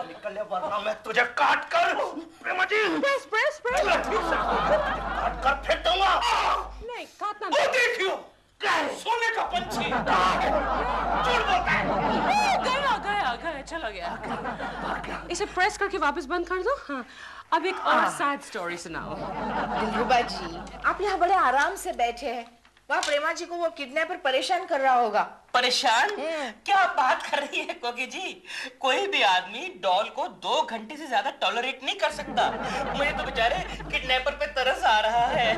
निकल ले वरना मैं तुझे काट कर, प्रेमा जी, Press. काट कर फेंक दूंगा। नहीं, काटना वो देखियो, सोने का पंछी झूठ बोलता है। गया, चला गया। इसे प्रेस करके वापस बंद कर दो। हाँ, अब एक और सैड स्टोरी सुनाओ। दिलरुबा जी, आप यहाँ बड़े आराम से बैठे हैं। वहाँ प्रेमा जी को वो किडनैपर परेशान कर रहा होगा। परेशान? क्या बात कर रही है कोकी जी? कोई भी आदमी डॉल को 2 घंटे से ज्यादा टॉलरेट नहीं कर सकता। मुझे तो बेचारे किडनैपर पे तरस आ रहा है।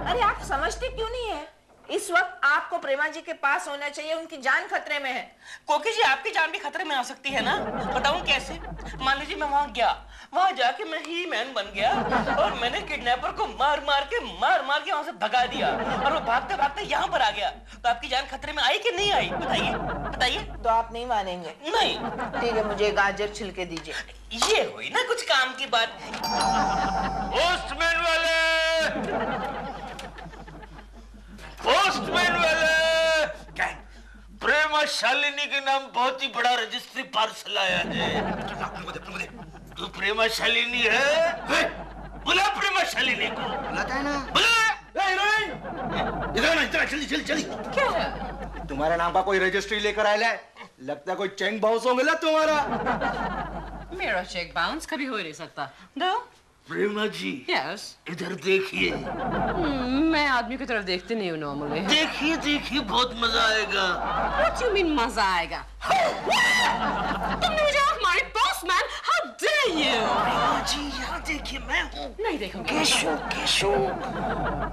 अरे आप समझते क्यों नहीं है? इस वक्त आपको प्रेमा जी के पास होना चाहिए, उनकी जान खतरे में है। कोकी जी, आपकी जान भी खतरे में आ सकती है ना? बताऊं कैसे? मान लीजिए मैं वहां गया, वहां जाके मैं ही मैन बन गया और मैंने किडनैपर को मार मार के वहां से भगा दिया और वो भागते भागते यहाँ पर आ गया, तो आपकी जान खतरे में आई कि नहीं आई? बताइए। तो आप नहीं मानेंगे? नहीं। ठीक है, मुझे गाजर छिलके दीजिए। ये हुई ना कुछ काम की बात। पोस्टमैन वाले, प्रेमा शालिनी के नाम बहुत ही बड़ा रजिस्ट्री पार्सल आया है। तू प्रेमा शालिनी है? बुला प्रेमा शालिनी को। बुलाता है ना? बुला। इधर चली। क्या है? तुम्हारे नाम का कोई रजिस्ट्री लेकर आया है? लगता है कोई चेक बाउंस हो मिला तुम्हारा। मेरा चेक बाउंस कभी हो ही नहीं सकता। दो। प्रेमा जी, यस, इधर देखिए। मैं आदमी की तरफ देखती नहीं हूँ नॉर्मली। देखिए बहुत मजा आएगा। What do you mean मजा आएगा? तुमने मुझे आँख मारी, पोस्टमैन, how dare you? प्रेमा जी, यहाँ देखिए, मैं हूँ। नहीं देखूंगी। केशव,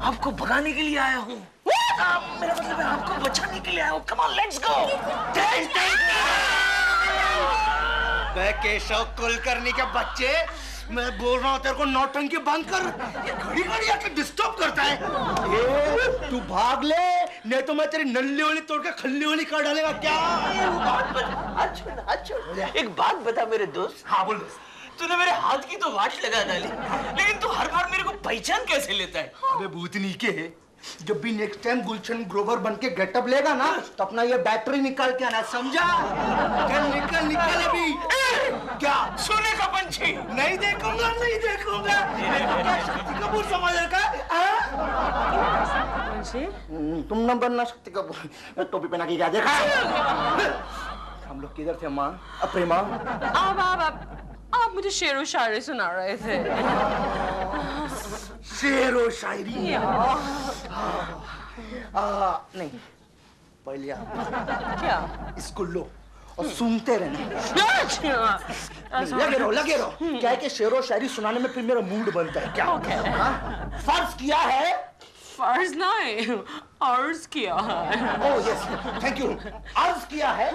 आपको भगाने के लिए आया हूँ। मेरा मतलब है आपको बचाने के लिए आया हूँ। Come on, let's go. Keshav Kulkarni के बच्चे, मैं बोल रहा हूँ तेरे को नौटंकी बंद कर। ये घड़ी आके डिस्टर्ब करता है। तू भाग ले, नहीं तो मैं तेरी नल्ली वाली तोड़ के खल्ली वाली कर डालेगा। क्या? एक बात बता मेरे दोस्त। हाँ बोल। तूने मेरे हाथ की तो वाच लगा डाली, लेकिन तू हर बार मेरे को पहचान कैसे लेता है? अबे भूतनी के, जब भी नेक्स्ट टाइम गुलशन ग्रोवर बन के गेटअप लेगा ना, तो अपना ये बैटरी निकाल के आना, समझा? निकल अभी। क्या? सोने का पंछी। नहीं देखूंगा। क्या शक्ति कपूर समझ रखा? तुम न बनना शक्ति कपूर। टोपी पहना के क्या देखा? हम लोग किधर थे माँ? प्रेमा, आप मुझे शेरो शायरी सुना रहे थे। शेरो शायरी? नहीं, पहले आप क्या? इसको लो और सूंघते रहना। लगे रहो। क्या है कि शेर व शायरी सुनाने में फिर मेरा मूड बनता है क्या? हाँ? फर्ज किया है। फर्ज नहीं, अर्ज किया है। Oh yes, thank you. अर्ज किया है।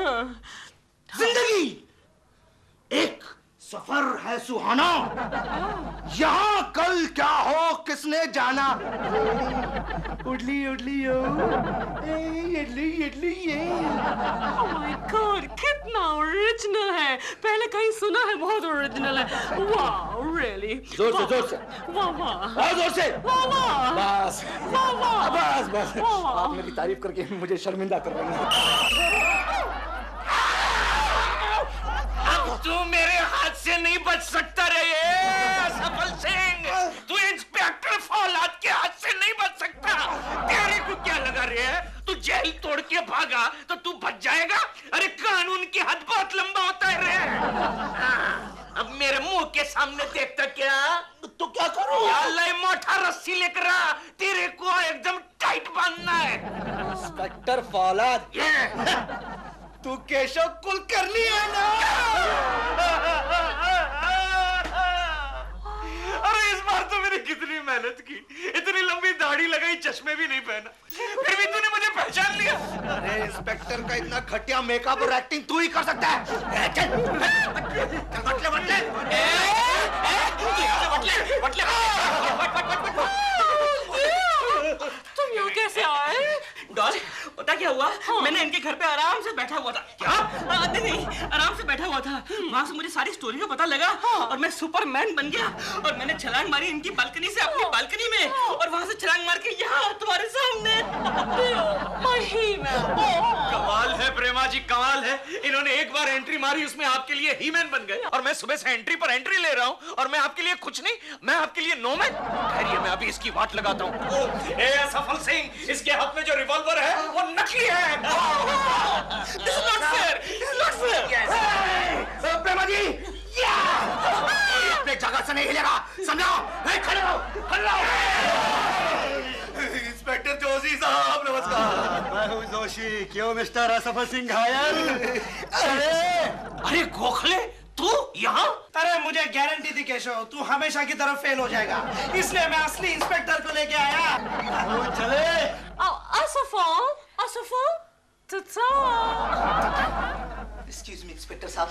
जिंदगी एक सफर है सुहाना, यहाँ कल क्या हो किसने जाना। उडली उडली ओ, इडली इडली ये। Oh my God, कितना ओरिजिनल है। पहले कहीं सुना है, बहुत ओरिजिनल है। वाह, really। जोर से। वाह वाह। और जोर से। वाह बस वाह। बस आप मेरी तारीफ करके मुझे शर्मिंदा कर रही हैं। तू मेरे हाथ से नहीं बच सकता रे सफल सिंह। तू इंस्पेक्टर फौलाद के हाथ से नहीं बच सकता। तेरे को क्या लगा रे? तू जेल तोड़ के भागा तो तू बच जाएगा? अरे कानून की हद बहुत लंबा होता है रे। अब मेरे मुंह के सामने देखता क्या? तो क्या करूं? अल्लाह मोटा रस्सी लेकर आ, तेरे को एकदम टाइट बांधना है। इंस्पेक्टर फौलाद, तू केशव कुलकर्णी है ना? अरे इस बार तो मैंने कितनी मेहनत की, इतनी लंबी दाढ़ी लगाई, चश्मे भी नहीं पहना, फिर भी तूने मुझे पहचान लिया। अरे इंस्पेक्टर का इतना घटिया मेकअप और एक्टिंग तू ही कर सकता है। चल तुम यहाँ कैसे आए? डॉल, पता क्या हुआ? मैंने इनके घर पे आराम से बैठा हुआ था। क्या? नहीं, आराम से बैठा हुआ था। वहाँ से मुझे सारी स्टोरी का पता लगा और मैं सुपरमैन बन गया और मैंने छलांग मारी इनकी बालकनी से अपनी बालकनी में और वहाँ से छलांग मार के यहाँ तुम्हारे सामने। कमाल है प्रेमा जी, कमाल है। इन्होंने एक बार एंट्री मारी, उसमें आपके लिए हीमैन बन गए और मैं सुबह से एंट्री पर एंट्री ले रहा हूँ और मैं आपके लिए कुछ नहीं, मैं आपके लिए नोमैन। खैर मैं अभी इसकी वाट लगाता हूँ। सफल सिंह, इसके हाथ में जो रिवॉल्वर है वो नकली है। This is not fair. This is not fair. प्रेमा जी, अपने जगह से नहीं हिलेगा, समझो? खड़े रहो। इंस्पेक्टर जोशी साहब नमस्कार। मैं हूँ जोशी। क्यों मिस्टर असफल सिंह घायल? अरे गोखले, तू यहाँ? अरे मुझे गारंटी थी केशव, तू हमेशा की तरफ फेल हो जाएगा, इसलिए मैं असली इंस्पेक्टर को लेके आया। चले। असफल, तथा। एक्सक्यूज मी इंस्पेक्टर साहब।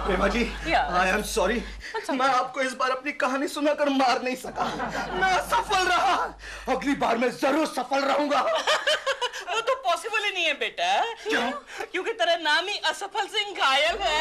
प्रेमा जी, आई एम सॉरी। मैं आपको इस बार अपनी कहानी सुनाकर मार नहीं सका। मैं असफल रहा, अगली बार मैं जरूर सफल रहूंगा। वो तो पॉसिबल ही नहीं है बेटा। क्यों? क्योंकि तेरा नाम ही असफल सिंह घायल है।